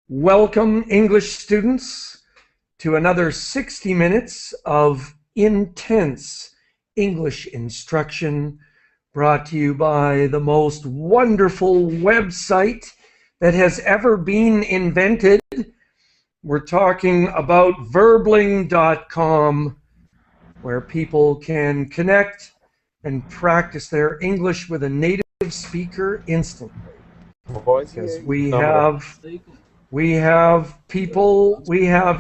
Welcome, English students, to another 60 minutes of intense English instruction brought to you by the most wonderful website that has ever been invented. We're talking about verbling.com, where people can connect and practice their English with a native speaker instantly. Because we have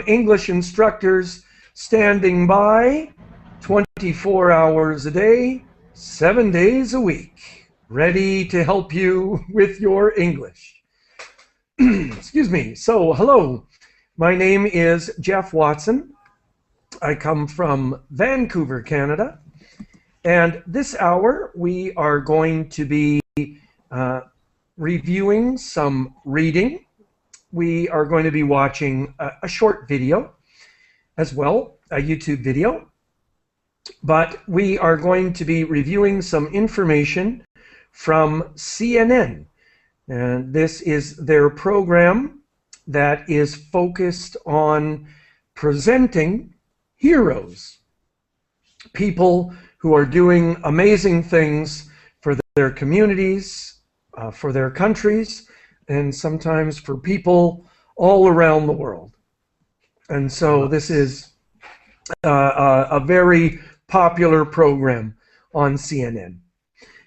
English instructors standing by 24 hours a day, 7 days a week, ready to help you with your English. Excuse me. So, hello. My name is Geoff Watson. I come from Vancouver, Canada. And this hour, we are going to be reviewing some reading. We are going to be watching a short video as well, a YouTube video. But we are going to be reviewing some information from CNN. And this is their program that is focused on presenting heroes, people who are doing amazing things for their communities, for their countries, and sometimes for people all around the world. And so this is a very popular program on CNN.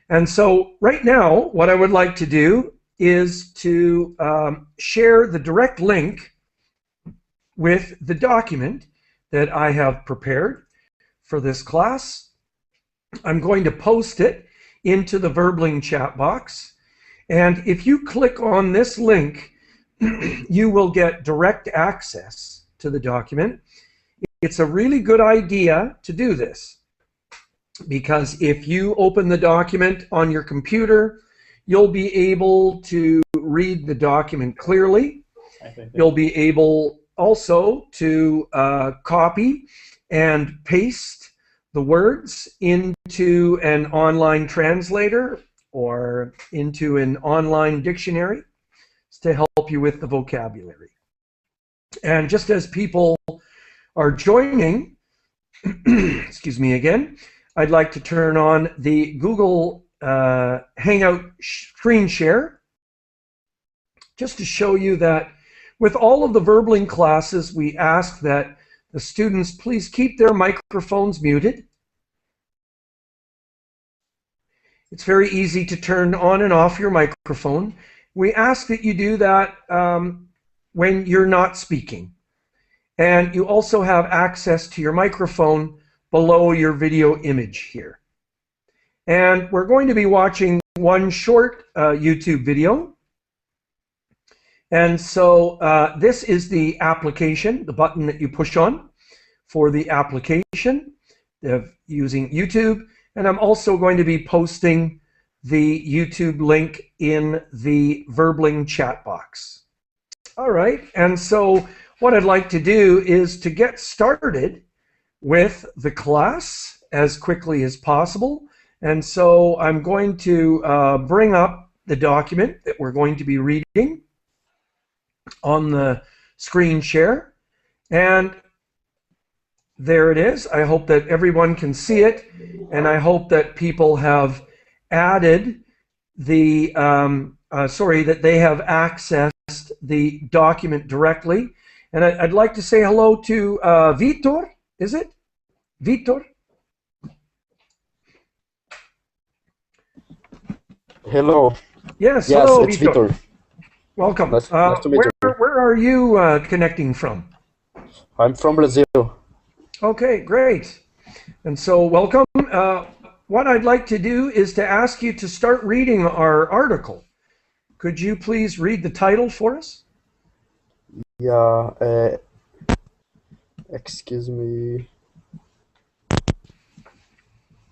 And so right now, what I would like to do is to share the direct link with the document that I have prepared for this class. I'm going to post it into the Verbling chat box. And if you click on this link, you will get direct access to the document. It's a really good idea to do this, because if you open the document on your computer, you'll be able to read the document clearly. You'll be able also to copy and paste the words into an online translator or into an online dictionary to help you with the vocabulary. And just as people are joining, excuse me again, I'd like to turn on the Google Hangout screen share, just to show you that with all of the Verbling classes, we ask that the students please keep their microphones muted. It's very easy to turn on and off your microphone. We ask that you do that when you're not speaking. And you also have access to your microphone below your video image here. And we're going to be watching one short YouTube video. And so this is the application, the button that you push on for the application of using YouTube. And I'm also going to be posting the YouTube link in the Verbling chat box. All right, and so what I'd like to do is to get started with the class as quickly as possible. And so I'm going to bring up the document that we're going to be reading on the screen share. And there it is. I hope that everyone can see it, and I hope that people have added the, that they have accessed the document directly. And I'd like to say hello to Vitor, is it? Vitor? Hello. Yes, hello, it's Vitor. Welcome. Nice to meet you. Where are you connecting from? I'm from Brazil. Okay, great. And so welcome. What I'd like to do is to ask you to start reading our article. Could you please read the title for us? Yeah, excuse me.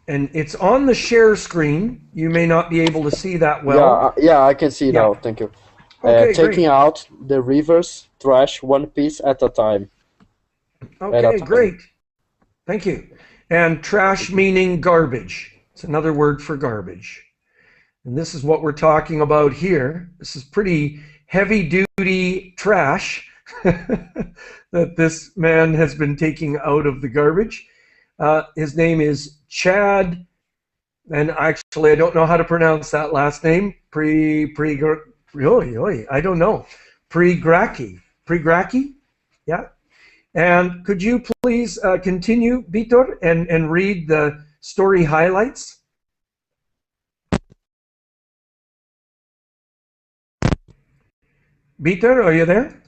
And it's on the share screen. You may not be able to see that well. Yeah, I can see now. Thank you. Okay, taking out the rivers trash one piece at a time. Okay, great. Thank you. And trash meaning garbage. It's another word for garbage. And this is what we're talking about here. This is pretty heavy-duty trash that this man has been taking out of the garbage. His name is Chad, and actually I don't know how to pronounce that last name. I don't know. Pregraki? Yeah. And could you please continue, Vitor, and read the story highlights? Vitor, are you there?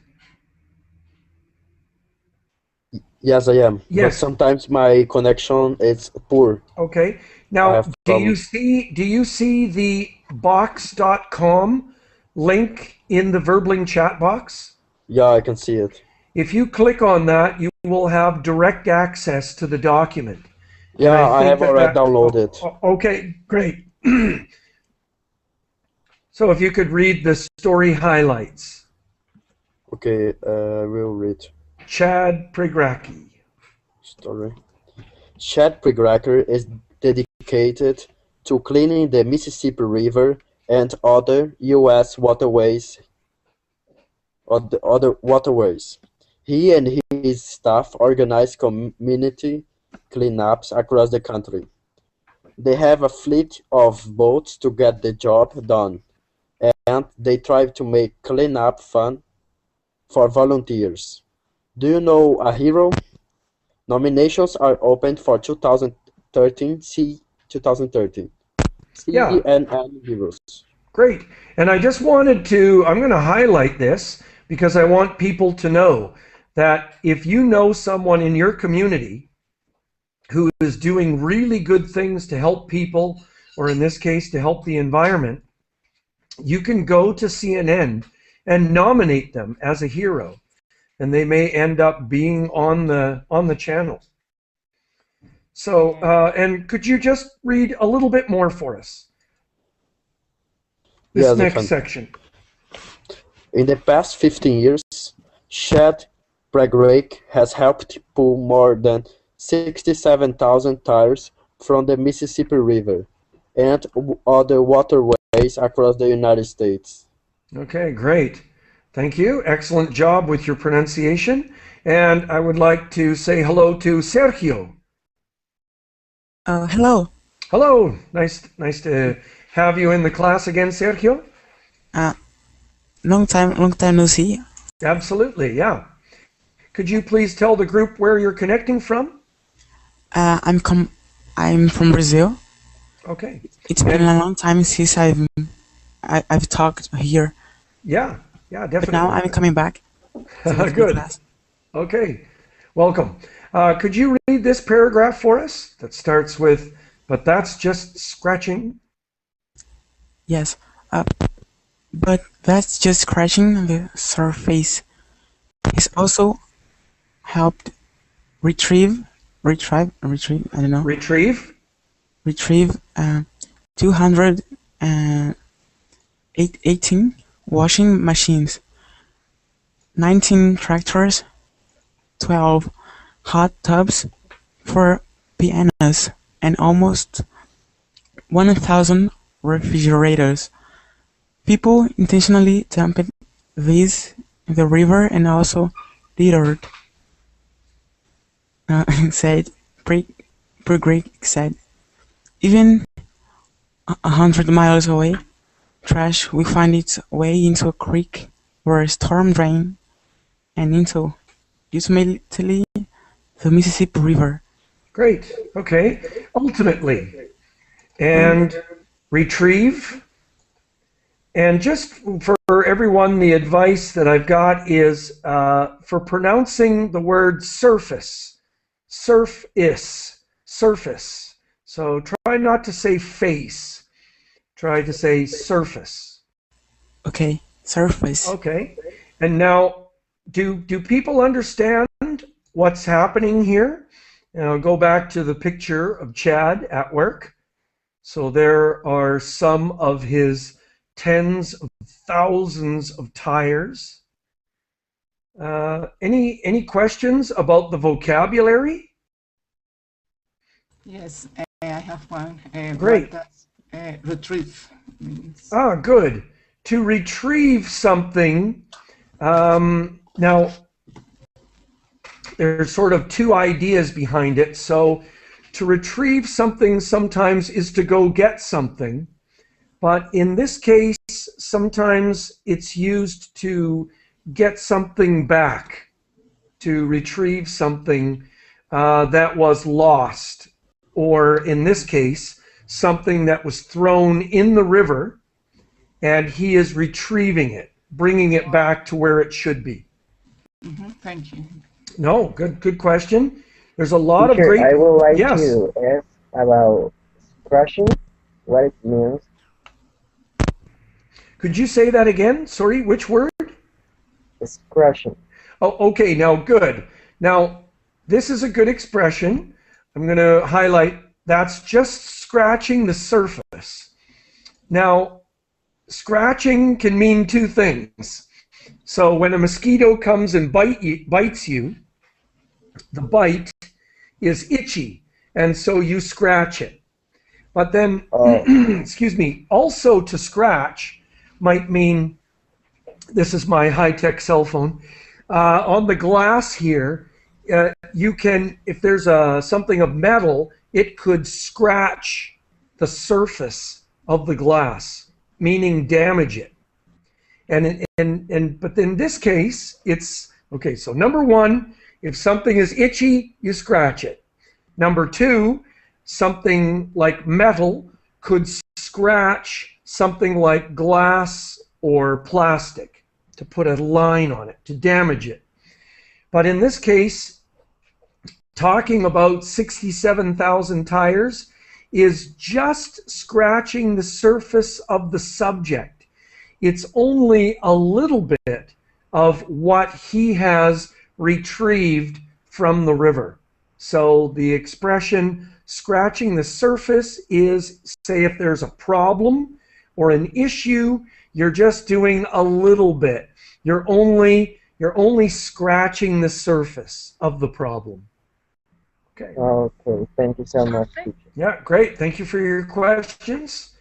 Yes, I am. But Yes. sometimes my connection is poor. Okay. I Now, have do you problems. see the box.com link in the Verbling chat box? Yeah, I can see it. If you click on that, you will have direct access to the document. And Yeah, I I think have already downloaded. okay, great. So if you could read the story highlights. Okay, we'll read. Chad Pregraki. Story. Chad Pregracker is dedicated to cleaning the Mississippi River and other U.S. waterways. He and his staff organize community cleanups across the country. They have a fleet of boats to get the job done, and they try to make cleanup fun for volunteers. Do you know a hero? Nominations are open for 2013. See 2013. Yeah, CNN Heroes. great. And I just wanted to, I'm going to highlight this because I want people to know that if you know someone in your community who is doing really good things to help people, or in this case, to help the environment, you can go to CNN and nominate them as a hero, and they may end up being on the channel. So, and could you just read a little bit more for us? This Yes, I next can. section. In the past 15 years, Chad Pregrake has helped pull more than 67,000 tires from the Mississippi River and other waterways across the United States. Okay, great. Thank you. Excellent job with your pronunciation. And I would like to say hello to Sergio. Hello. Hello. Nice to have you in the class again, Sergio. Long time no see. Absolutely, yeah. Could you please tell the group where you're connecting from? I'm from Brazil. Okay. It's been a long time since I've talked here. Yeah, definitely. But now I'm coming back to the Good. class. Okay. Welcome. Could you read this paragraph for us that starts with, "But that's just scratching"? Yes. But that's just scratching the surface. He's also helped retrieve, I don't know. Retrieve? Retrieve 218 washing machines, 19 tractors, 12 hot tubs, 4 pianos, and almost 1,000 refrigerators. People intentionally dumped these in the river and also littered, said Greg said. Even 100 miles away, trash will find its way into a creek or a storm drain and into, ultimately, the Mississippi River. Great. Okay. Ultimately. And retrieve. And just for everyone, the advice that I've got is for pronouncing the word surface. Surface. So try not to say face. Try to say surface. Okay, surface. Okay. And now, do people understand what's happening here? And I'll go back to the picture of Chad at work. So there are some of his tens of thousands of tires. Any questions about the vocabulary? Yes, I have one. Great. What does retrieve means? Ah, good. To retrieve something. Now, there's sort of two ideas behind it. So, to retrieve something sometimes is to go get something. But in this case, sometimes it's used to get something back, to retrieve something that was lost, or in this case, something that was thrown in the river, and he is retrieving it, bringing it back to where it should be. Thank you. No, good question. There's a lot Teacher, of great. I would like Yes. to ask about scratching, what it means. Could you say that again? Sorry, which word? Scratching. Oh, okay. Now, good. Now, this is a good expression. I'm going to highlight. That's just scratching the surface. Now, scratching can mean two things. So when a mosquito comes and bites you, the bite is itchy, and so you scratch it. But then, excuse me, also to scratch might mean, this is my high-tech cell phone, on the glass here, you can, if there's something of metal, it could scratch the surface of the glass, meaning damage it. But in this case, it's, okay, so number one, if something is itchy, you scratch it. Number two, something like metal could scratch something like glass or plastic, to put a line on it, to damage it. But in this case, talking about 67,000 tires is just scratching the surface of the subject. It's only a little bit of what he has retrieved from the river. So the expression scratching the surface is, say, if there's a problem or an issue, you're just doing a little bit. You're only scratching the surface of the problem. Okay. Okay, thank you so much, teacher. Yeah, great. Thank you for your questions.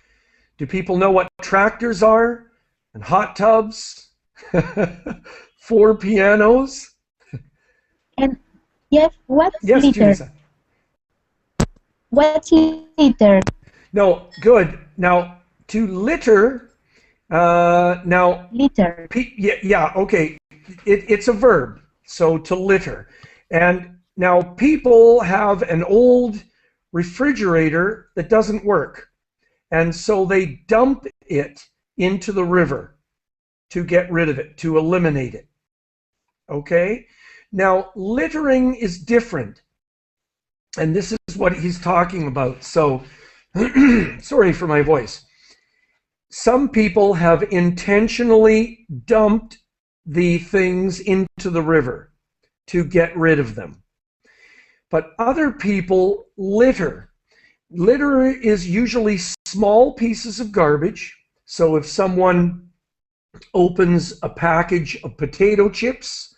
Do people know what tractors are? And hot tubs? 4 pianos? And Jeff, what's Yes, litter? Teresa. What's litter? No, good. Now, to litter, now, Litter. yeah, okay. It's a verb, so to litter. And now people have an old refrigerator that doesn't work. And so they dump it into the river to get rid of it, to eliminate it. Okay? Now, littering is different. And this is what he's talking about. So, sorry for my voice. Some people have intentionally dumped the things into the river to get rid of them. But other people litter. Litter is usually small pieces of garbage. So if someone opens a package of potato chips,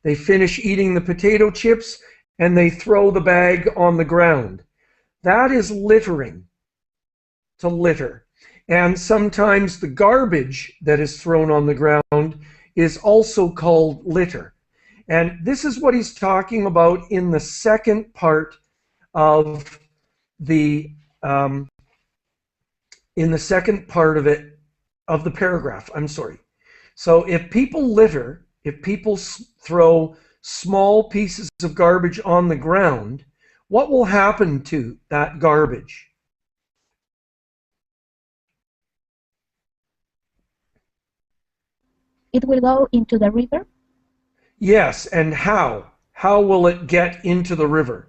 they finish eating the potato chips, and they throw the bag on the ground. That is littering, to litter. And sometimes the garbage that is thrown on the ground is also called litter. And this is what he's talking about in the second part of the paragraph. I'm sorry. So if people litter, if people throw small pieces of garbage on the ground, what will happen to that garbage? It will go into the river? Yes, and how? How will it get into the river?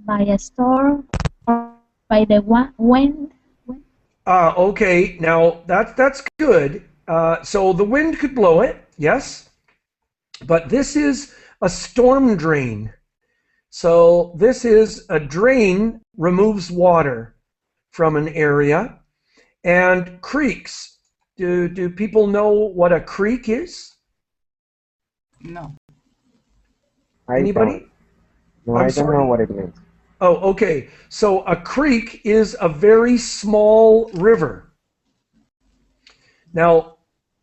By a storm or by the wind? Okay, now that's good. So the wind could blow it, yes, but this is a storm drain. So this is a drain, removes water from an area. And creeks. Do people know what a creek is? No. I Anybody? don't. No, I'm I don't sorry. know what it means. Oh, okay. So a creek is a very small river. Now,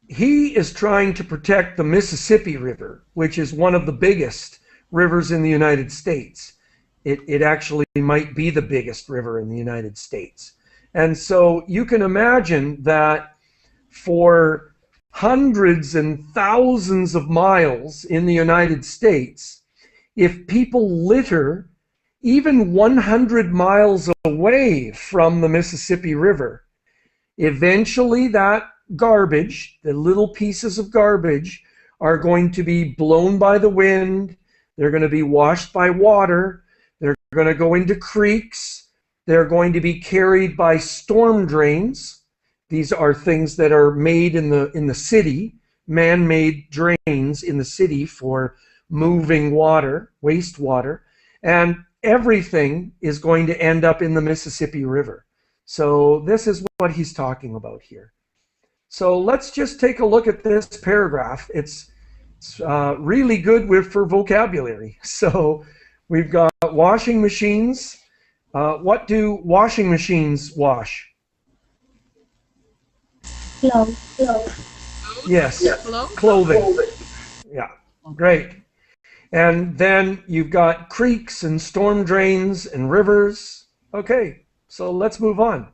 he is trying to protect the Mississippi River, which is one of the biggest rivers in the United States. It actually might be the biggest river in the United States. And so you can imagine that for hundreds and thousands of miles in the United States, if people litter even 100 miles away from the Mississippi River, eventually that garbage, the little pieces of garbage, are going to be blown by the wind. They're going to be washed by water. They're going to go into creeks. They're going to be carried by storm drains. These are things that are made in the city, man-made drains in the city for moving water, wastewater, and everything is going to end up in the Mississippi River. So this is what he's talking about here. So let's just take a look at this paragraph. It's really good for vocabulary. So we've got washing machines. What do washing machines wash? Clothes. Yes, clothing. Yeah, great. And then you've got creeks and storm drains and rivers. Okay, so let's move on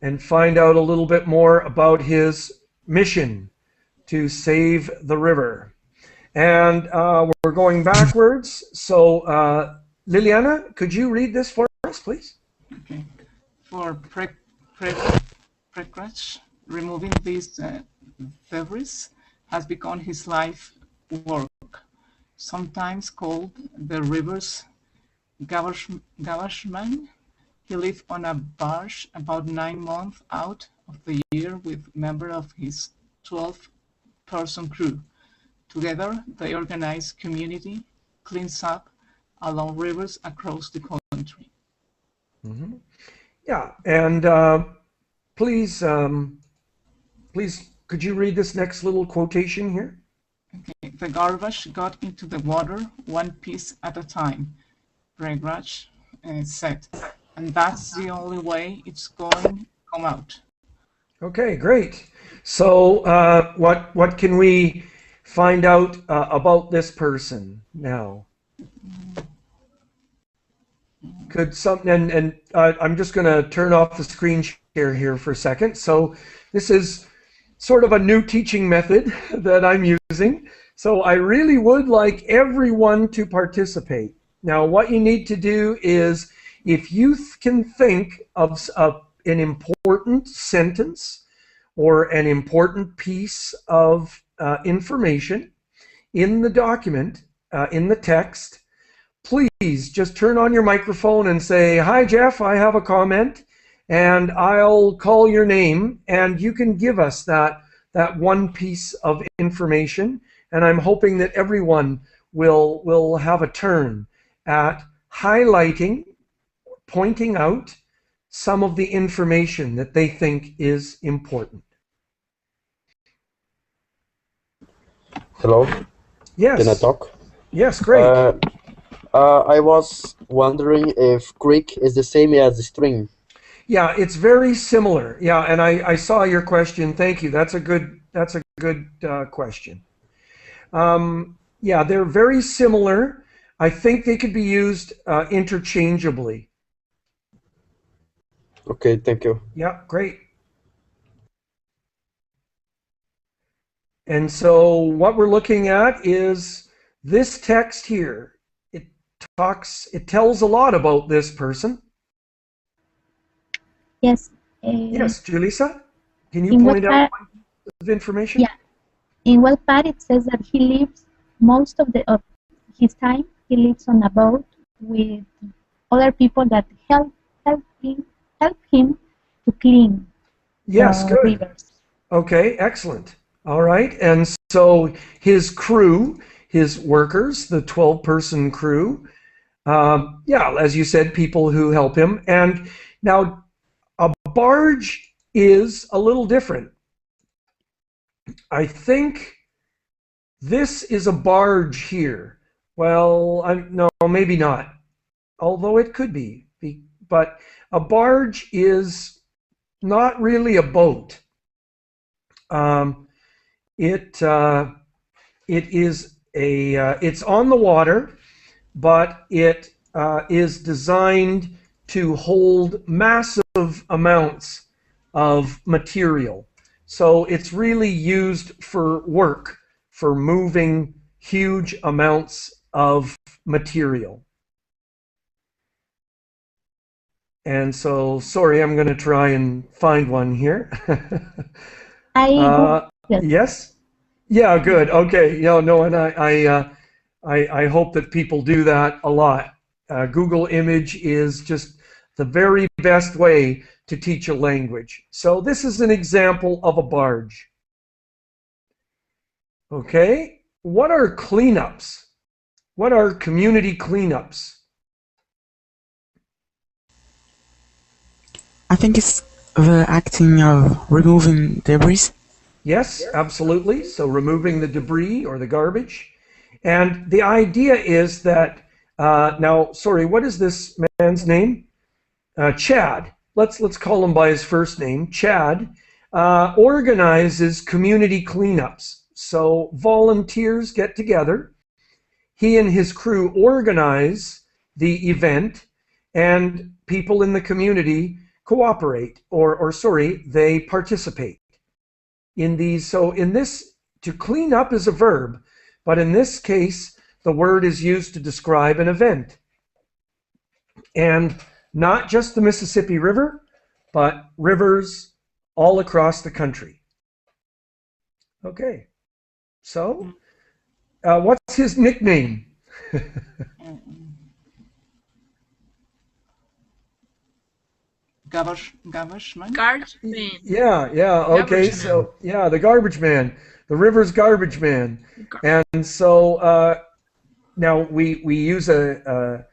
and find out a little bit more about his mission to save the river. And we're going backwards. So Liliana, could you read this for us, please? Okay. For Precratch, removing these debris has become his life work, sometimes called the river's garbage-man. He lived on a barge about 9 months out of the year with members of his 12-person crew. Together, they organize community cleans up along rivers across the country. Mm-hmm. Yeah, and please, could you read this next little quotation here? Okay. The garbage got into the water one piece at a time, Precratch said, and that's the only way it's going to come out. Okay, great. So what can we find out about this person now? Could something, and I'm just going to turn off the screen share here for a second. So this is sort of a new teaching method that I'm using. So I really would like everyone to participate. Now what you need to do is, if you can think of an important sentence or an important piece of information in the document, in the text, please just turn on your microphone and say, "Hi, Geoff, I have a comment," and I'll call your name, and you can give us that one piece of information. And I'm hoping that everyone will have a turn at highlighting, pointing out some of the information that they think is important. Hello, Yes. can I talk? Yes, great. I was wondering if creek is the same as stream. Yeah, it's very similar. Yeah, and I saw your question. Thank you. That's a good question. Yeah, they're very similar. I think they could be used interchangeably. Okay, thank you. Yeah, great. And so what we're looking at is this text here. It tells a lot about this person. Yes. Yes, Julissa, can you In point what out part? one piece of information? Yeah. In what part it says that he lives most of his time. He lives on a boat with other people that help him to clean Yes, the good. rivers. Okay, excellent. All right, and so his crew, his workers, the 12-person crew, yeah, as you said, people who help him. And now a barge is a little different. I think This is a barge here. Well, no, maybe not. Although it could be. But a barge is not really a boat. It is it's on the water, but it is designed to hold massive amounts of material. So it's really used for work, for moving huge amounts of material. And so, sorry, I'm going to try and find one here. Yes? Yeah, good. Okay. No, and I hope that people do that a lot. Google Image is just the very best way to teach a language. So this is an example of a barge. Okay. What are cleanups? What are community cleanups? I think it's the acting of removing debris. Yes, absolutely. So removing the debris or the garbage. And the idea is that, now, sorry, what is this man's name? Chad. Let's call him by his first name. Chad organizes community cleanups. So volunteers get together. He and his crew organize the event, and people in the community cooperate, or sorry, they participate in these. So in this, to clean up is a verb, but in this case, the word is used to describe an event. And not just the Mississippi River, but rivers all across the country. Okay, so what's his nickname? Garbage man? Garbage man. Yeah, okay, so, yeah, the garbage man, the river's garbage man. And so now we use a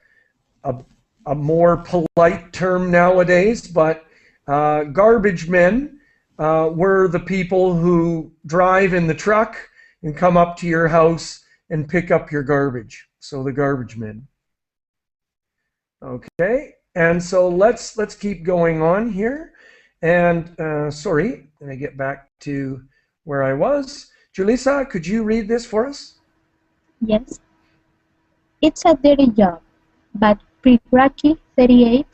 more polite term nowadays, but garbage men were the people who drive in the truck and come up to your house and pick up your garbage. So the garbage men. Okay, and so let's keep going on here. And sorry, let me get back to where I was. Julissa, could you read this for us? Yes. It's a dirty job, but Pre-Cracky 38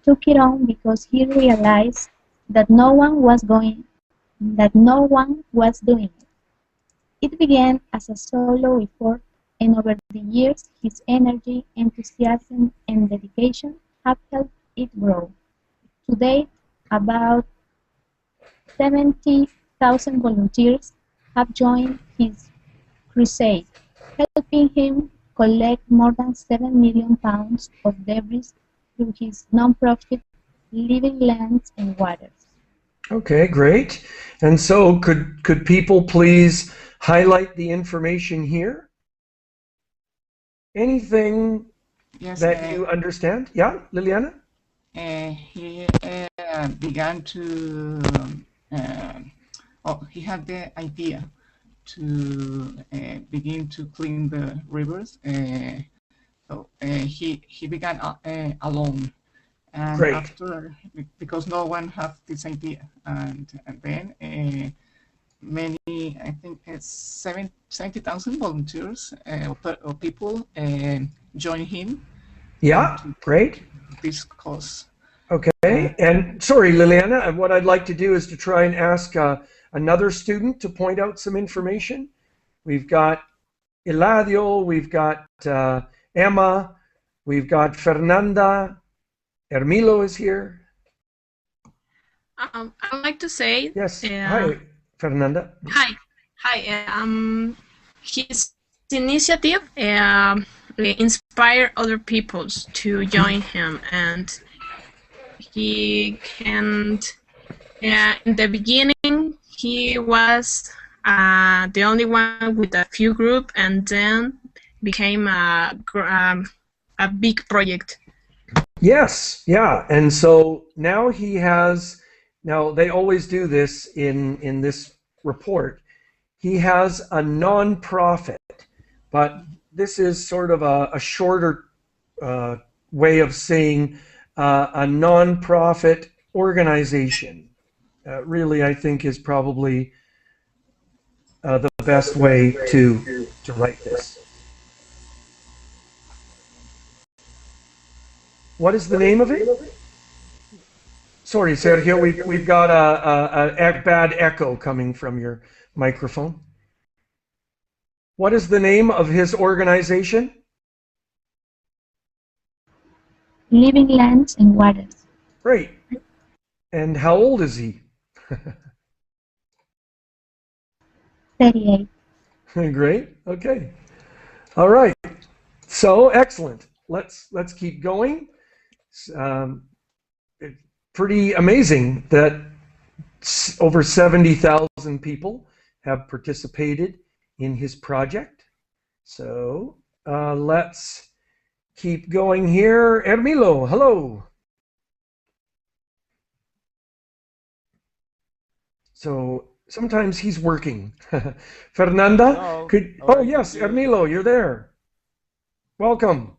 took it on because he realized that no one was doing it. It began as a solo effort, and over the years, his energy, enthusiasm, and dedication have helped it grow. To date, about 70,000 volunteers have joined his crusade, helping him collect more than 7 million pounds of debris through his non-profit Living Lands and Waters. Okay, great. And so could people please highlight the information here? Anything that you understand? Yeah, Liliana? He began to, he had the idea to begin to clean the rivers. So he began alone. And Great. after, because no one had this idea, and then many, I think it's 70,000 volunteers or people join him. Yeah, great. This cause. Okay, and sorry, Liliana, what I'd like to do is to try and ask another student to point out some information. We've got Eladio, we've got Emma, we've got Fernanda, Hermilo is here. I'd like to say. Yes, hi, Fernanda. Hi. His initiative inspire other people to join him, and he can. In the beginning, he was the only one with a few group, and then became a big project. Yes, yeah, and so now he has. Now they always do this in this report. he has a non-profit, but this is sort of a shorter way of saying a non-profit organization. Really, I think is probably the best way to write this. What is the name of it? Sorry, Sergio, we've got a bad echo coming from your microphone. What is the name of his organization? Living Lands and Waters. Great. And how old is he? 38. Great. Okay. All right. So excellent. Let's keep going. It's pretty amazing that over 70,000 people have participated in his project. So let's keep going here. Hermilo, hello. So sometimes he's working. Fernanda, Hello. oh yes, Hermilo, you're there. Welcome.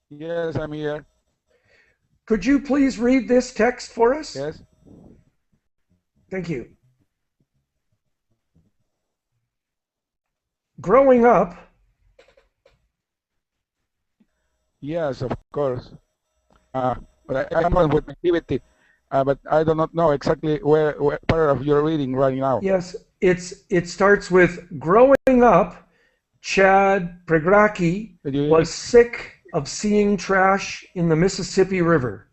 Yes, I'm here. Could you please read this text for us? Yes. Thank you. Growing up. Yes, of course. But I'm on with activity, but I do not know exactly where part of your reading right now. Yes, it starts with growing up. Chad Pregracki was sick of seeing trash in the Mississippi River.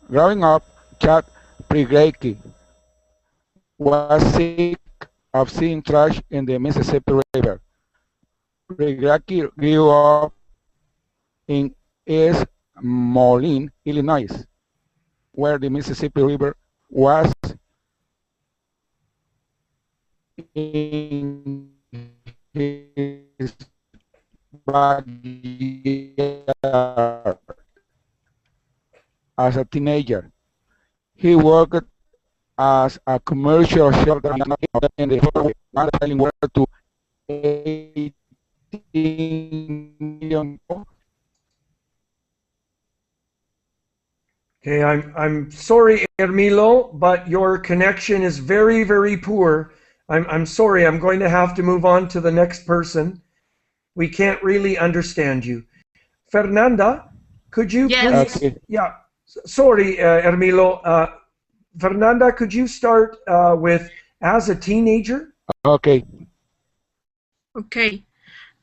Growing up, Chad Pregracki was sick of seeing trash in the Mississippi River. Pregracki grew up in East Moline, Illinois, where the Mississippi River was in his backyard. As a teenager, he worked as a commercial shelter in the selling water to 18 million people. Okay, I'm sorry, Hermilo, but your connection is very, very poor. I'm sorry, I'm going to have to move on to the next person. We can't really understand you. Fernanda, could you Yes. please? Yeah, sorry, Hermilo. Fernanda, could you start with as a teenager? Okay. Okay.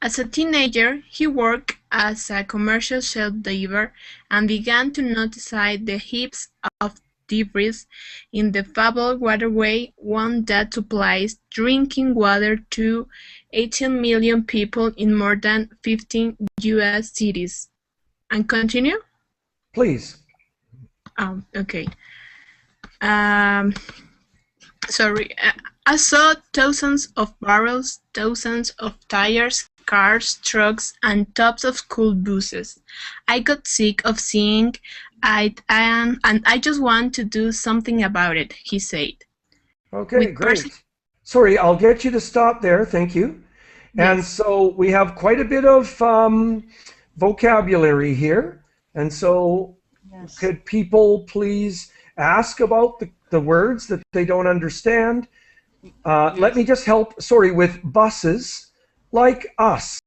As a teenager, he worked as a commercial shelf diver and began to notice the heaps of debris in the Fable waterway, one that supplies drinking water to 18 million people in more than 15 U.S. cities. And continue? Please. Oh, okay. Sorry. I saw thousands of barrels, thousands of tires, cars, trucks, and tops of school buses. I got sick of seeing it, and I just want to do something about it, he said. Okay, great. Sorry, I'll get you to stop there. Thank you. Yes. And so we have quite a bit of vocabulary here. And so could people please ask about the words that they don't understand? Let me just help, sorry, with buses, like us.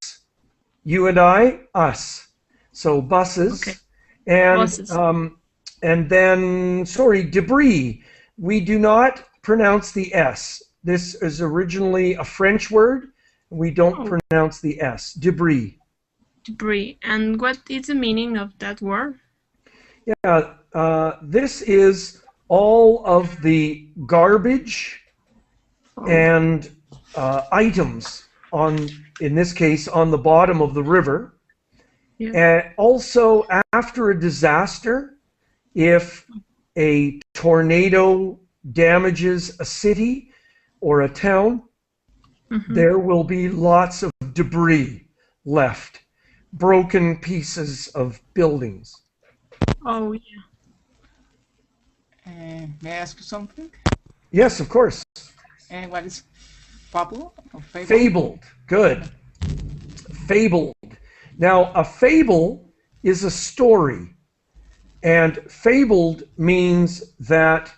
You and I, us. So buses. Okay. And, Buses. and then, sorry, debris. We do not pronounce the S. This is originally a French word. We don't pronounce the S. Debris. Debris. And what is the meaning of that word? Yeah, this is all of the garbage and items on, in this case, on the bottom of the river. Yeah. And also after a disaster, if a tornado damages a city or a town, there will be lots of debris left, broken pieces of buildings. Oh, yeah. May I ask you something? Yes, of course. And what is fable or fable? Fabled. Good. Fabled. Now, a fable is a story, and fabled means that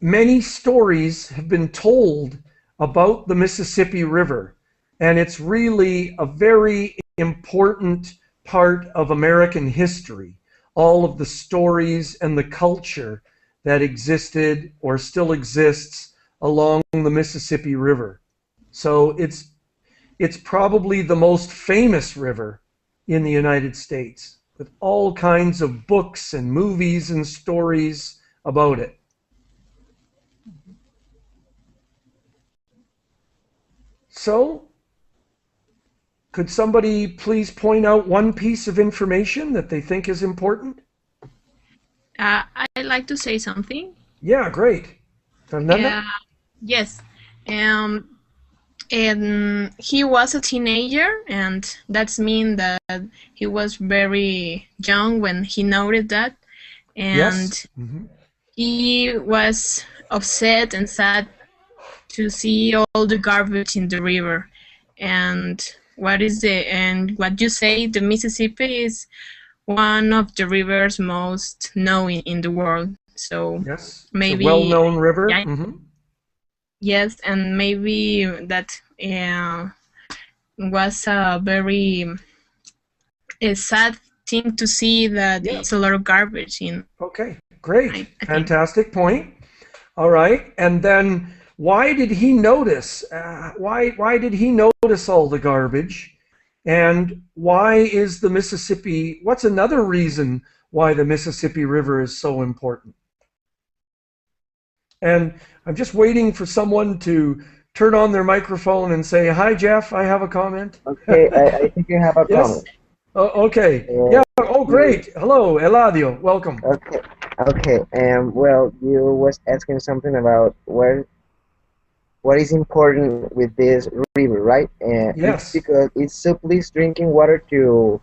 many stories have been told about the Mississippi River, and it's really a very important part of American history. All of the stories and the culture that existed or still exists along the Mississippi River. So it's probably the most famous river in the United States, with all kinds of books and movies and stories about it. So, could somebody please point out one piece of information that they think is important? I'd like to say something. Yeah, great. Fernanda? Yes. And he was a teenager, and that's mean that he was very young when he noted that, and Yes. he was upset and sad to see all the garbage in the river. And what you say, the Mississippi is one of the rivers most known in the world. So Yes. maybe it's a well-known river. Yeah, yes, and maybe that was a very sad thing to see that it's a lot of garbage in. Okay, great. Fantastic point. All right, and then why did he notice? Why did he notice all the garbage? And why is the Mississippi? What's another reason why the Mississippi River is so important? And I'm just waiting for someone to turn on their microphone and say, "Hi, Geoff. I have a comment." Okay, I think you have a comment. Oh, okay. Yeah. Oh, great. Hello, Eladio. Welcome. Okay. Okay. Well, you was asking something about what is important with this river, right? Yes. It's because it supplies drinking water to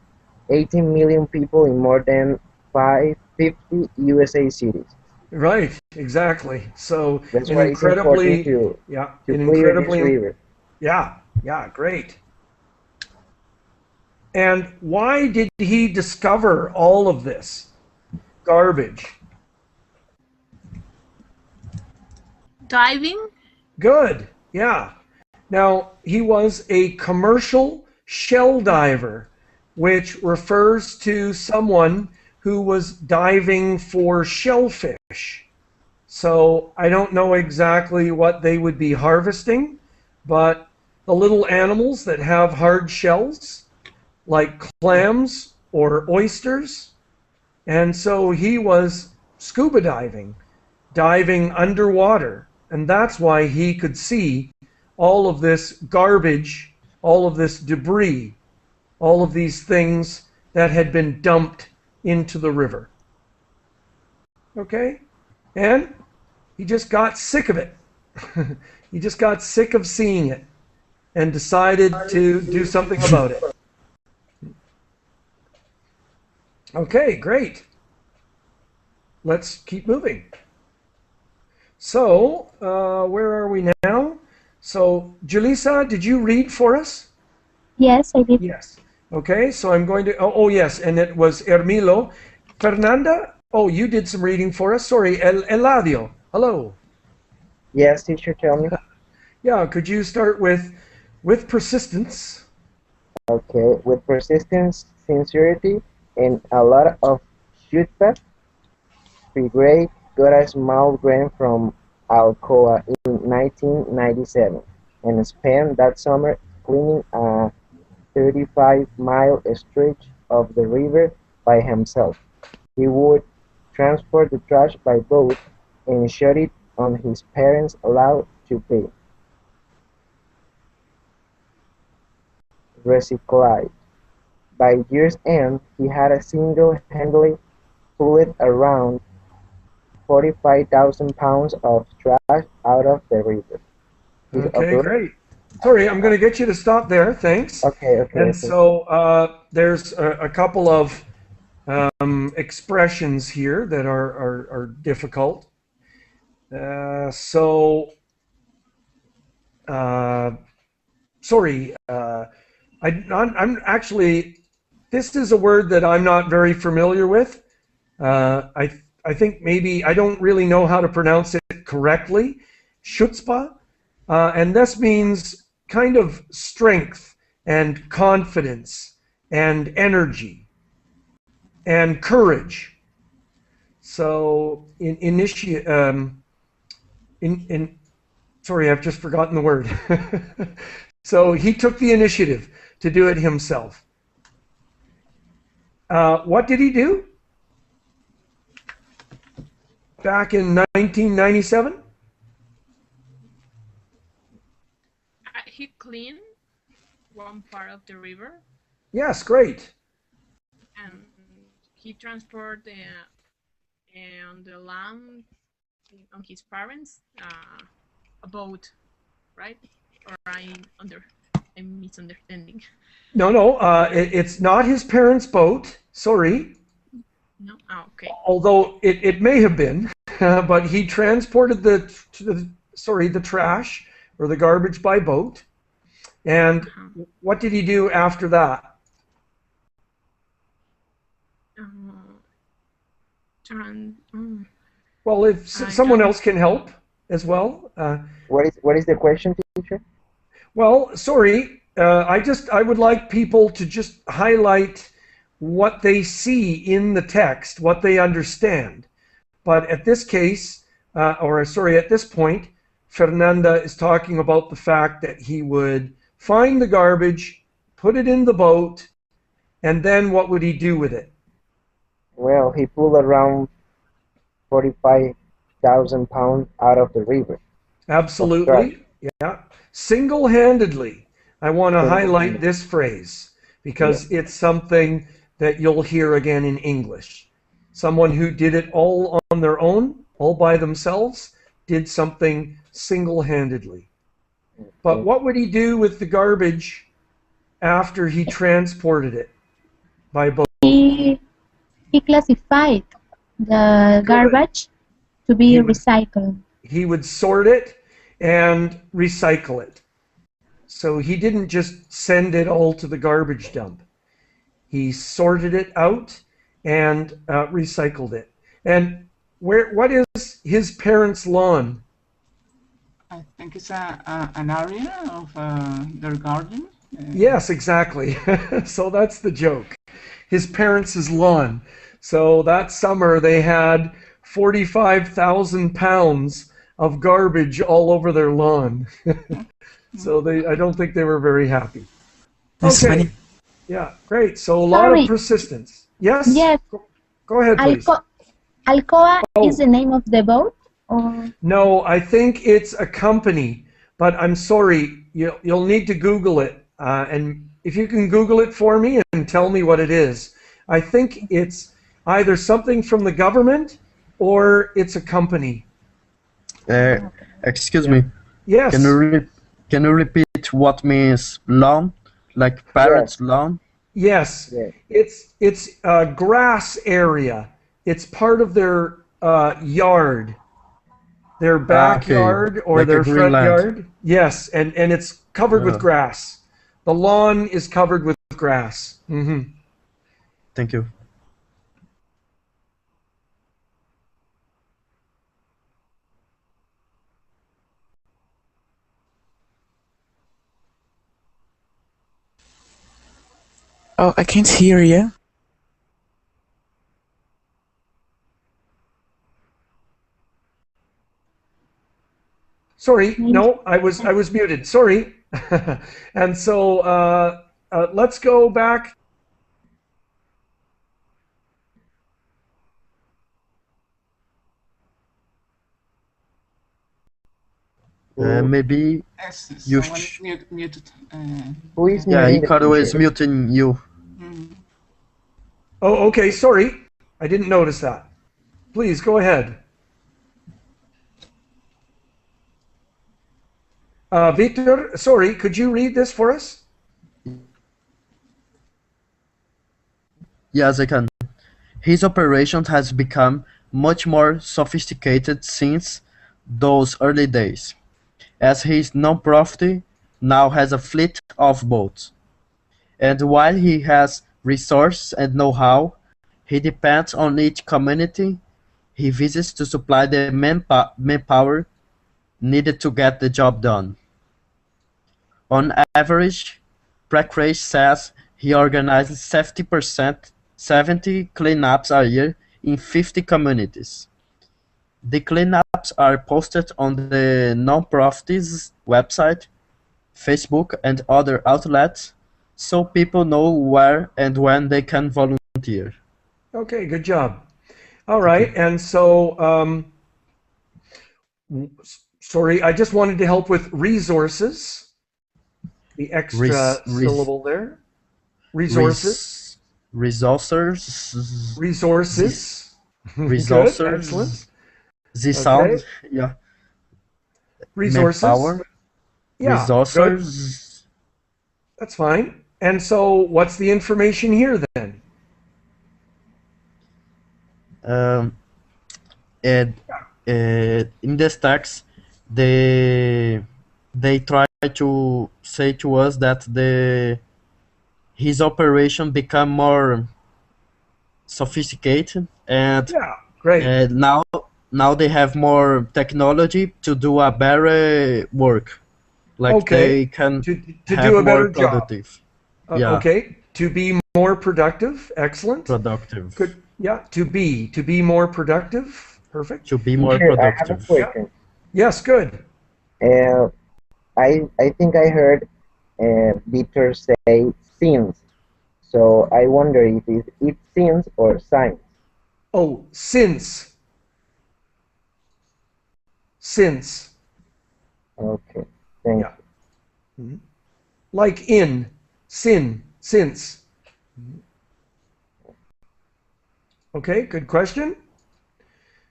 18 million people in more than 550 USA cities. Right. Exactly. So that's an why incredibly, it's important to an clear incredibly, this river. Yeah. Great. And why did he discover all of this garbage? Diving? Good, yeah. Now, he was a commercial shell diver, which refers to someone who was diving for shellfish. So I don't know exactly what they would be harvesting, but the little animals that have hard shells, like clams or oysters. And so he was scuba diving underwater. And that's why he could see all of this garbage, all of this debris, all of these things that had been dumped into the river. Okay? And he just got sick of it. He just got sick of seeing it and decided to do something about it. Okay, great. Let's keep moving. So, where are we now? So, Julissa, did you read for us? Yes, I did. Yes. Okay, so I'm going to, oh yes, and it was Hermilo. Fernanda, oh, you did some reading for us. Sorry, Eladio, hello. Yes, teacher, tell me. Yeah, could you start with persistence? Okay, with persistence, sincerity, and a lot of chutzpah, Figure got a small grant from Alcoa in 1997 and spent that summer cleaning a 35-mile stretch of the river by himself. He would transport the trash by boat and shut it on his parents' allowed to pay. Recycled. By year's end, he had a single-handedly pulled around 45,000 pounds of trash out of the river. Okay, great. Sorry, I'm going to get you to stop there. Thanks. Okay. And so there's a couple of expressions here that are difficult. So, sorry, I'm actually, this is a word that I'm not very familiar with. I think maybe I don't really know how to pronounce it correctly. Chutzpah, and this means kind of strength and confidence and energy and courage. So sorry, I've just forgotten the word. So he took the initiative to do it himself. What did he do? Back in 1997? He cleaned one part of the river. Yes, great. And he transported on the land on his parents a boat, right? Or I'm misunderstanding. No, it's not his parents' boat. Sorry. No? Oh, okay. Although it may have been, but he transported the trash or the garbage by boat. And what did he do after that? Well, if someone else can help as well. What is the question, teacher? Well, sorry, I would like people to just highlight what they see in the text, what they understand. But at this case, at this point, Fernanda is talking about the fact that he would find the garbage, put it in the boat, and then what would he do with it? Well, he pulled around 45,000 pounds out of the river. Absolutely, yeah. Single-handedly. I want to highlight this phrase because it's something that you'll hear again in English. Someone who did it all on their own, all by themselves, did something single-handedly. But what would he do with the garbage after he transported it by boat? He classified the garbage to be recycled. He would sort it and recycle it. So he didn't just send it all to the garbage dump. He sorted it out and recycled it. And what is his parents' lawn? I think it's an area of their garden. Yes, exactly. So that's the joke. His parents' lawn. So that summer they had 45,000 pounds of garbage all over their lawn. So I don't think they were very happy. That's funny. Yeah, great. So a lot of persistence. Yes? Yes. Go ahead, please. Alcoa is the name of the boat? Or? No, I think it's a company, but I'm sorry, you'll need to Google it. And if you can Google it for me and tell me what it is. I think it's either something from the government or it's a company. Excuse me. Yes. Can you repeat what means lawn? Like parrot's lawn? Yes. It's a grass area. It's part of their yard. Their backyard or like their front land. yard. Yes, and it's covered with grass. The lawn is covered with grass. Mm-hmm. Thank you. Oh, I can't hear you. Sorry, no, I was muted. Sorry. And so let's go back. Maybe you someone muted. Who is muting? Yeah, Icaro is muting you. Oh, okay, sorry. I didn't notice that. Please, go ahead. Victor, sorry, could you read this for us? Yes, I can. His operation has become much more sophisticated since those early days, as his non-profit now has a fleet of boats. And while he has resources and know-how, he depends on each community he visits to supply the manpower needed to get the job done. On average, Prakresh says he organizes 70 cleanups a year in 50 communities. The cleanups are posted on the non-profit's website, Facebook, and other outlets, so people know where and when they can volunteer. Okay, good job. All right, and so, sorry, I just wanted to help with resources. The extra syllable there. Resources. Resources. Resources. Resources. Good, excellent. The sound, Okay. yeah. Resources. Manpower. Yeah, Resources. good. That's fine. And so, what's the information here then? And in this text, they try to say to us that his operation become more sophisticated, and Yeah, great. now they have more technology to do a better work. Like Okay, they can to have do a more better job. productive. Yeah. Okay, to be more productive. Excellent. Productive. Good. Yeah, to be more productive. Perfect. To be more Teacher, I have a productive. question. Yes, good. I think I heard Victor say sins. So I wonder if it's sins or signs. Oh, since. Since. Okay, thank Yeah. Mhm. Like in, sin, since. Okay, good question.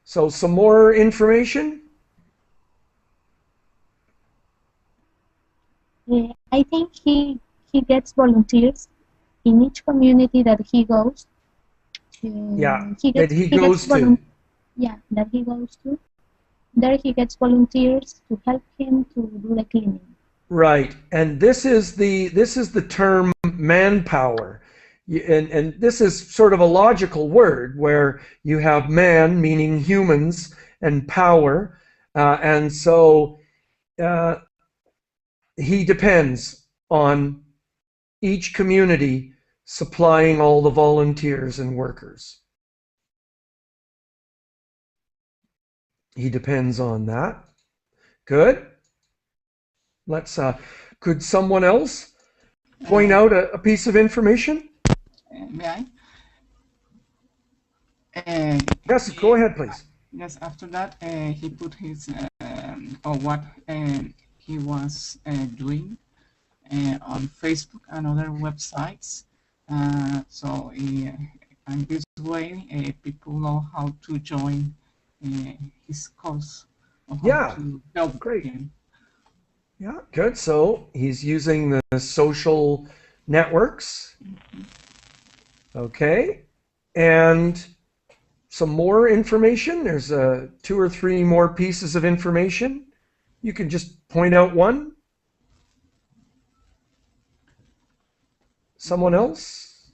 So some more information? I think he gets volunteers in each community that he goes. Yeah, that he goes to. That he goes to. There he gets volunteers to help him to do the cleaning. Right, and this is the term manpower, and this is sort of a logical word where you have man meaning humans and power, and so he depends on each community supplying all the volunteers and workers. He depends on that. Good. Let's. Could someone else point out a piece of information? May I? Yes, go ahead, please. Yes, after that, he put his, or what he was doing on Facebook and other websites. So in this way, people know how to join his cause, or how to help great. him. Yeah, good. So he's using the social networks. Okay, and some more information. There's 2 or 3 more pieces of information. You can just point out one. Someone else?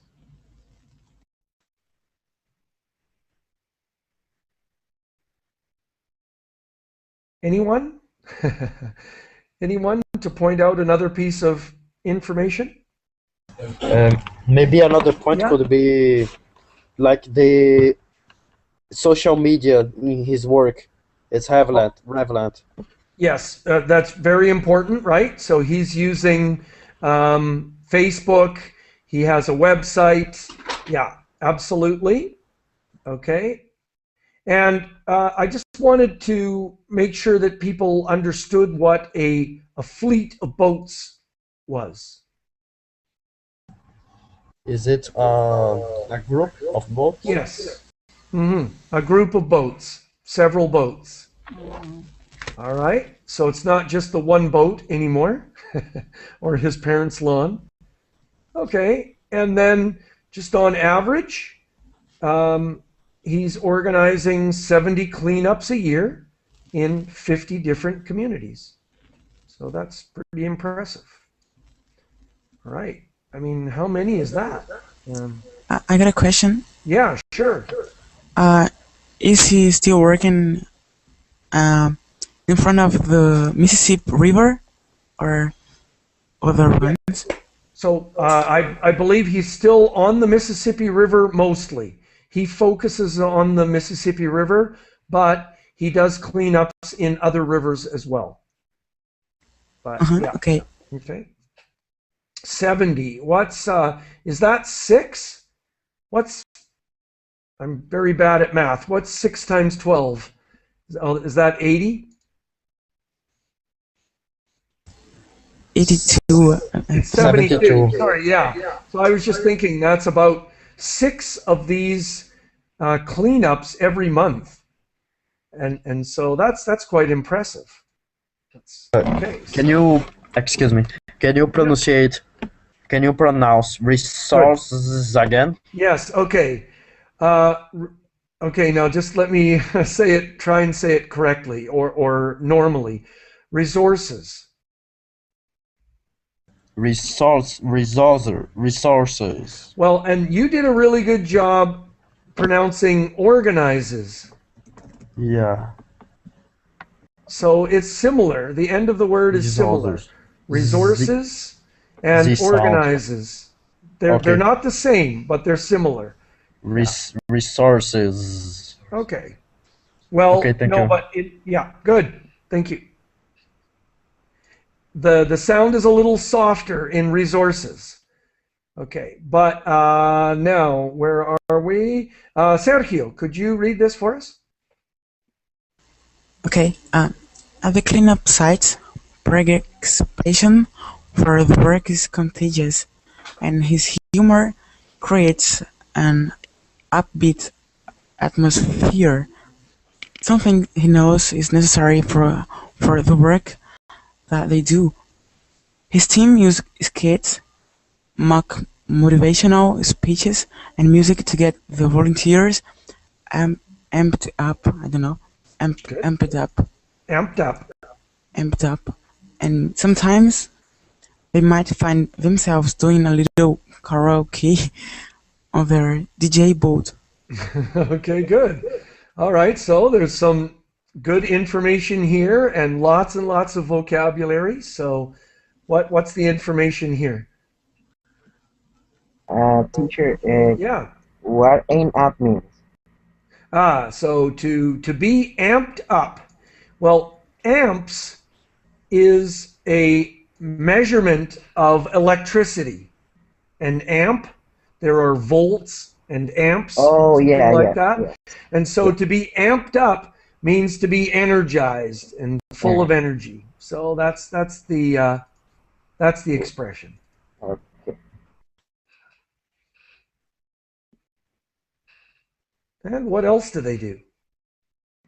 Anyone? Anyone to point out another piece of information? Maybe another point could be like the social media in his work. It's relevant. Yes, that's very important, right? So he's using Facebook. He has a website. Yeah, absolutely. Okay. And I just wanted to make sure that people understood what a fleet of boats was. Is it a group of boats? Yes. A group of boats, several boats. All right. So it's not just the one boat anymore, or his parents' lawn. Okay. And then just on average, he's organizing 70 cleanups a year in 50 different communities. So that's pretty impressive. All right. I mean, how many is that? I got a question. Yeah, sure. Is he still working in front of the Mississippi River or other ones? So I believe he's still on the Mississippi River mostly. He focuses on the Mississippi River, but he does cleanups in other rivers as well. But yeah. Okay. Okay. 70. What's is that 6? I'm very bad at math. What's 6 times 12? Is that 80? 82. 72. Sorry, yeah. So I was just thinking that's about 6 of these cleanups every month, and so that's quite impressive. Okay. Can you excuse me? Can you pronounce resources again? Yes. Okay. Okay. Now just let me try and say it correctly or normally. Resources. Resources. Well, and you did a really good job pronouncing organizes. Yeah. So it's similar. The end of the word is similar. Resources and organizes. They're not the same, but they're similar. Resources. Okay. Well, okay, thank you. But yeah, good. Thank you. The sound is a little softer in resources. Okay, but now where are we? Sergio, could you read this for us? Okay. At the cleanup sites, participation for the work is contagious, and his humor creates an upbeat atmosphere. Something he knows is necessary for the work that they do. His team uses skits, mock motivational speeches, and music to get the volunteers amped up. I don't know, amped up. Amped up. Amped up. And sometimes they might find themselves doing a little karaoke on their DJ boat. Okay, good. All right, so there's some good information here and lots of vocabulary. So what's the information here? Teacher, yeah. What aim up means? So to be amped up. Well, amps is a measurement of electricity. An amp, there are volts and amps, like that. Yeah. And so to be amped up means to be energized and full of energy. So that's the expression. Okay. And what else do they do?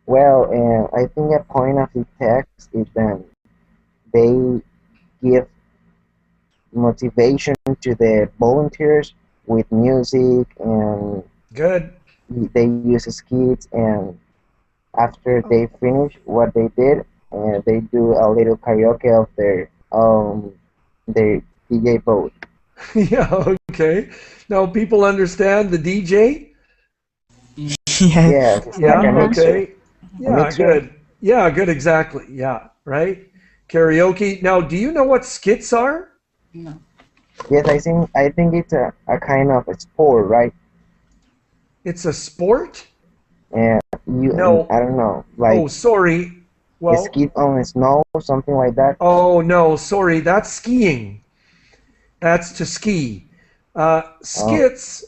Well, I think a point of the text is that they give motivation to the volunteers with music, and good. They use skits, and after they finish what they did, they do a little karaoke of their DJ boat. Yeah, okay. Now people understand the DJ? Yeah. Yeah, okay. Yeah, good. Yeah, good, exactly. Yeah, right? Karaoke. Now, do you know what skits are? No. Yes, I think it's a kind of a sport, right? It's a sport? No. I don't know. Like, oh, sorry. Well, skit on snow, something like that. Oh, no, sorry. That's skiing. That's to ski. Skits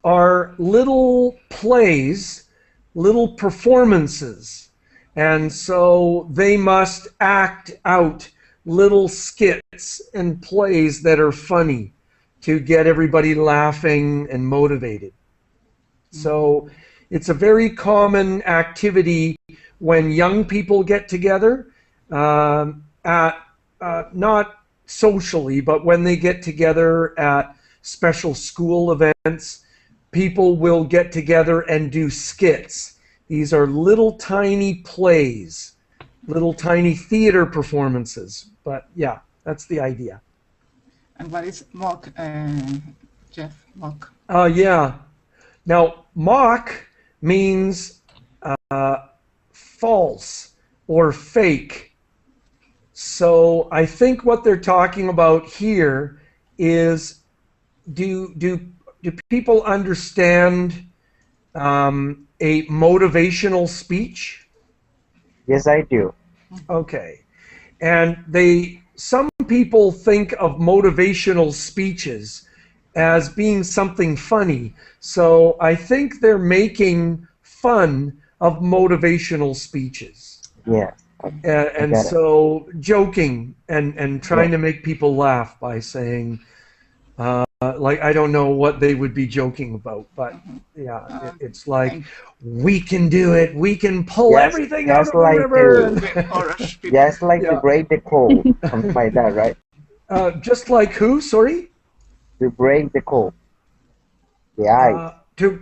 are little plays, little performances. And so they must act out little skits and plays that are funny to get everybody laughing and motivated. So it's a very common activity when young people get together, not socially, but when they get together at special school events, people will get together and do skits. These are little tiny plays little tiny theater performances. But yeah, that's the idea. And what is mock, Geoff? Mock. Yeah. Now, mock means false or fake. So I think what they're talking about here is do people understand a motivational speech? Yes, I do. Okay. And some people think of motivational speeches as being something funny. So I think they're making fun of motivational speeches. Yeah, And got it. so joking and trying Yeah. to make people laugh by saying, like, I don't know what they would be joking about, but yeah, it's like, we can do it. We can pull everything out Just of the like river. just like to Yeah. break the code, something like that, right? Just like who? Sorry? To break the code, the ice, To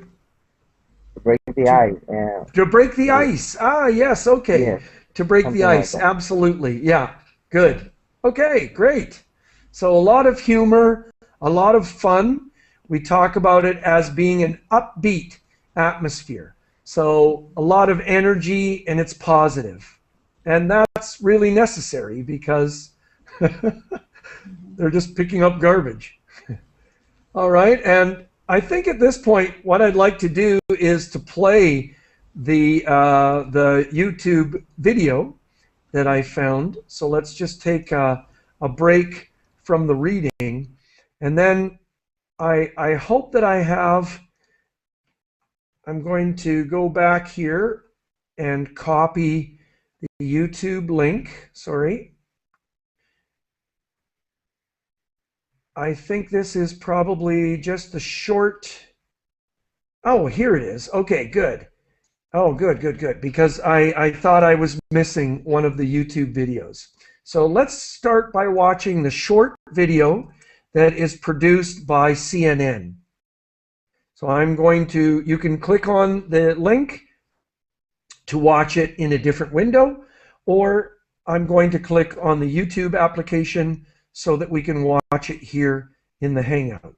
break the ice, and to break the ice. Yes, okay. yes, To break the something like ice. that. Absolutely. Yeah. Good. Okay, great. So a lot of humor, a lot of fun. We talk about it as being an upbeat atmosphere. So a lot of energy, and it's positive. And that's really necessary because they're just picking up garbage. All right, and I think at this point, what I'd like to do is to play the YouTube video that I found. So let's just take a break from the reading, and then I hope that I have. I'm going to go back here and copy the YouTube link. Sorry. I think this is probably just a short. Oh, here it is. Okay, good. Oh, good, good, good. Because I thought I was missing one of the YouTube videos. So let's start by watching the short video that is produced by CNN. So I'm going to, you can click on the link to watch it in a different window, or I'm going to click on the YouTube application so that we can watch it here in the Hangout.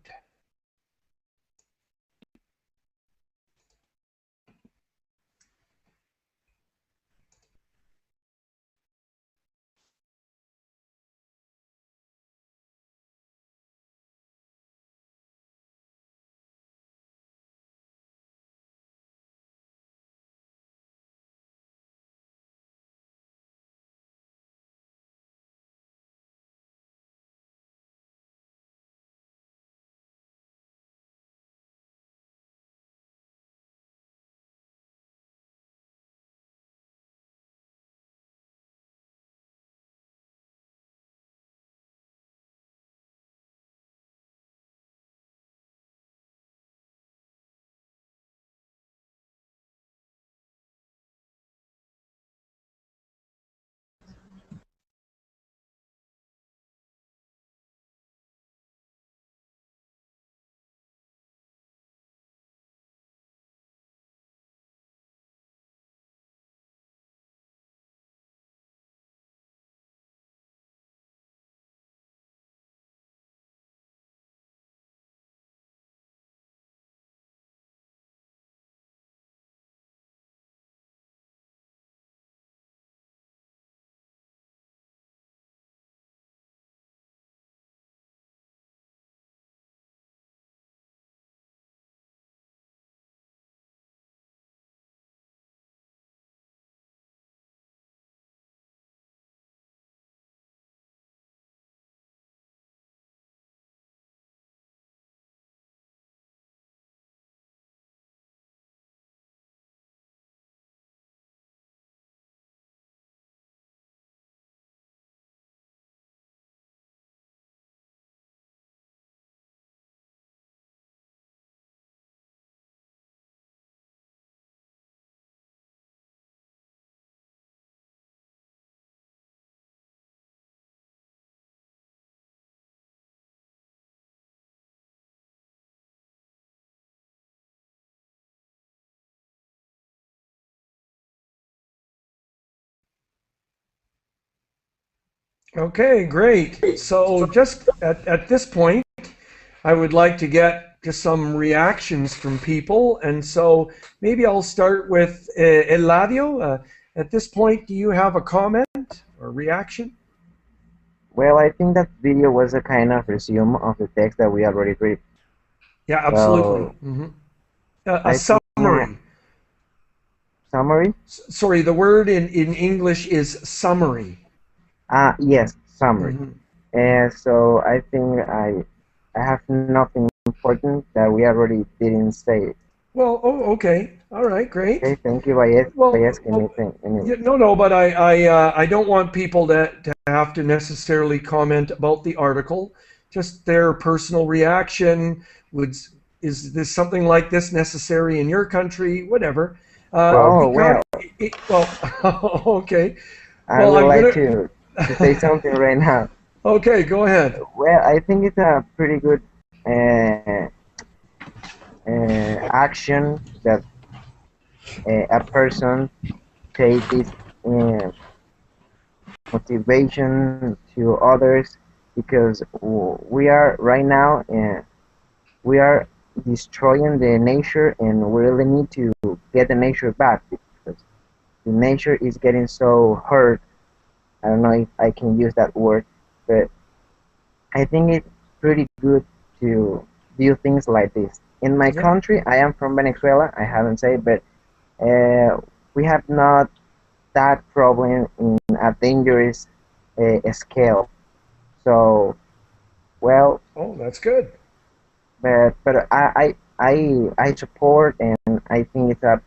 Okay, great. So just at this point, I would like to get just some reactions from people. And so maybe I'll start with Eladio. At this point, do you have a comment or reaction? Well, I think that video was a kind of resume of the text that we already read. Yeah, absolutely. So A I think summary. summary. Sorry, the word in English is summary. Yes, summary. Mhm. So I think I have nothing important that we already didn't say. Well, oh, okay. All right, Okay, great. thank you by Well, asking me. yeah, no, but I don't want people to have to necessarily comment about the article. Just their personal reaction. Would is this something like this necessary in your country? Whatever. Oh Ricardo, well, well, okay. I Well, would I'm like gonna. to say something right now. Okay, go ahead. Well, I think it's a pretty good uh, action that a person take this uh, motivation to others because we are right now we are destroying the nature and we really need to get the nature back because the nature is getting so hurt. I don't know if I can use that word, but I think it's pretty good to do things like this. In my Yeah. country, I am from Venezuela. I haven't said, but we have not that problem in a dangerous scale. So, well, Oh, that's good. but I support and I think it's a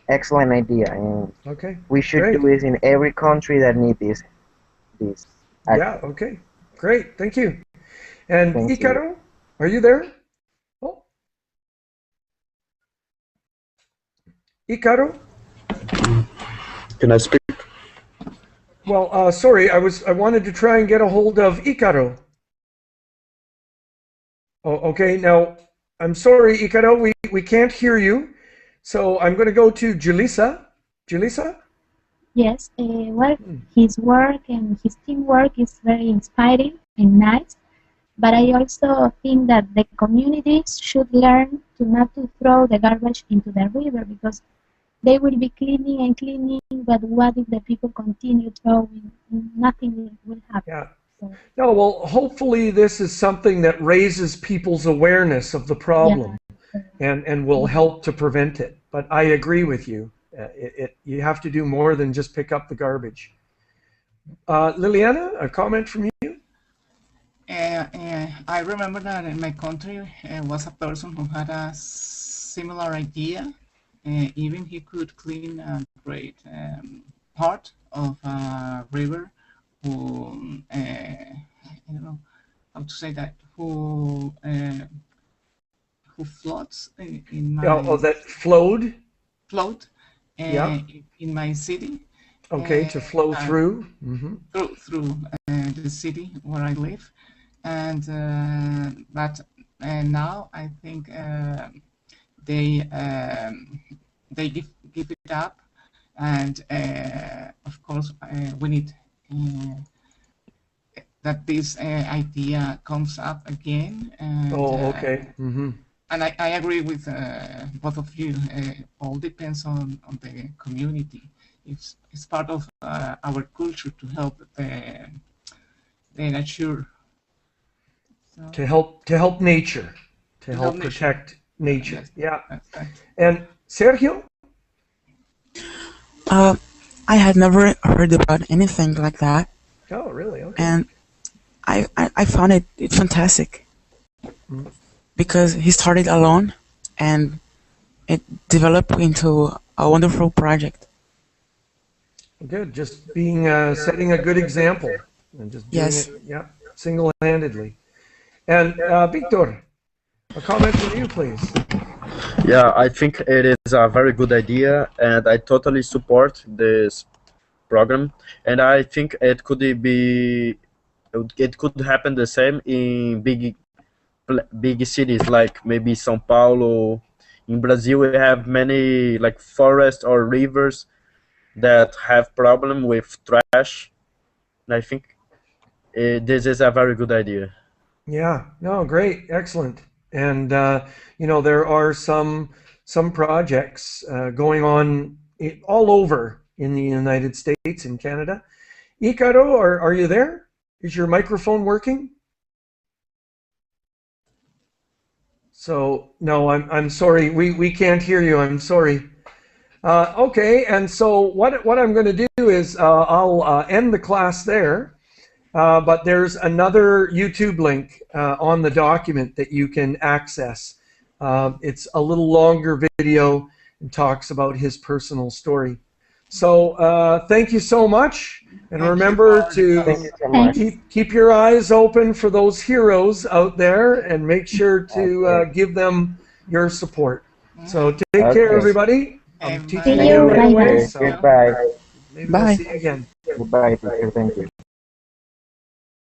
excellent idea, and Okay, we should great. do it in every country that need this Yeah, action. okay, great. Thank you. And Thank you. Icaro, are you there? Oh, Icaro? Can I speak? Well, sorry, I wanted to try and get a hold of Icaro. Oh, okay. Now, I'm sorry, Icaro, we can't hear you. So I'm going to go to Julissa. Julissa? Yes, well, his work and his teamwork is very inspiring and nice. But I also think that the communities should learn to not to throw the garbage into the river because they will be cleaning and cleaning. But what if the people continue throwing? Nothing will happen. Yeah. So, No, well, hopefully this is something that raises people's awareness of the problem yeah. and will help to prevent it. But I agree with you. You have to do more than just pick up the garbage. Liliana, a comment from you? I remember that in my country was a person who had a similar idea. Even he could clean a great part of a river who, I don't know how to say that, who floats in Oh, my that flowed? float Yeah. in my city. Okay, to flow And through. Mm-hmm. through the city where I live, and but now I think they give it up, and of course we need that this idea comes up again, Oh, okay. Mm-hmm. and I agree with both of you. All depends on the community. It's part of our culture to help the nature. So, To help nature, to to help help nature. protect nature. Yes, Yeah. that's right. And Sergio? I had never heard about anything like that, Oh, really? Okay. and I found it fantastic Mm. because he started alone, and it developed into a wonderful project. Good. Just being setting a good example and just doing Yes. it, yeah, single-handedly. And Victor, a comment from you, please. Yeah, I think it is a very good idea, and I totally support this program. And I think it could happen the same in big cities like maybe São Paulo. In Brazil, we have many like forests or rivers that have problem with trash. And I think this is a very good idea. Yeah, no, great, excellent. And you know, there are some projects going on all over in the United States and Canada. Icaro, are you there? Is your microphone working? So no, I'm sorry, we can't hear you. I'm sorry. Okay, and so what I'm going to do is I'll end the class there. But there's another YouTube link on the document that you can access. It's a little longer video and talks about his personal story. So thank you so much, and remember to Thank you so much. keep your eyes open for those heroes out there, and make sure to Okay. give them your support. So take Okay. care, everybody. I'm Okay, teaching bye. you right Bye. away, Okay, so goodbye. maybe Bye. we'll see you again. Goodbye, teacher. Thank you.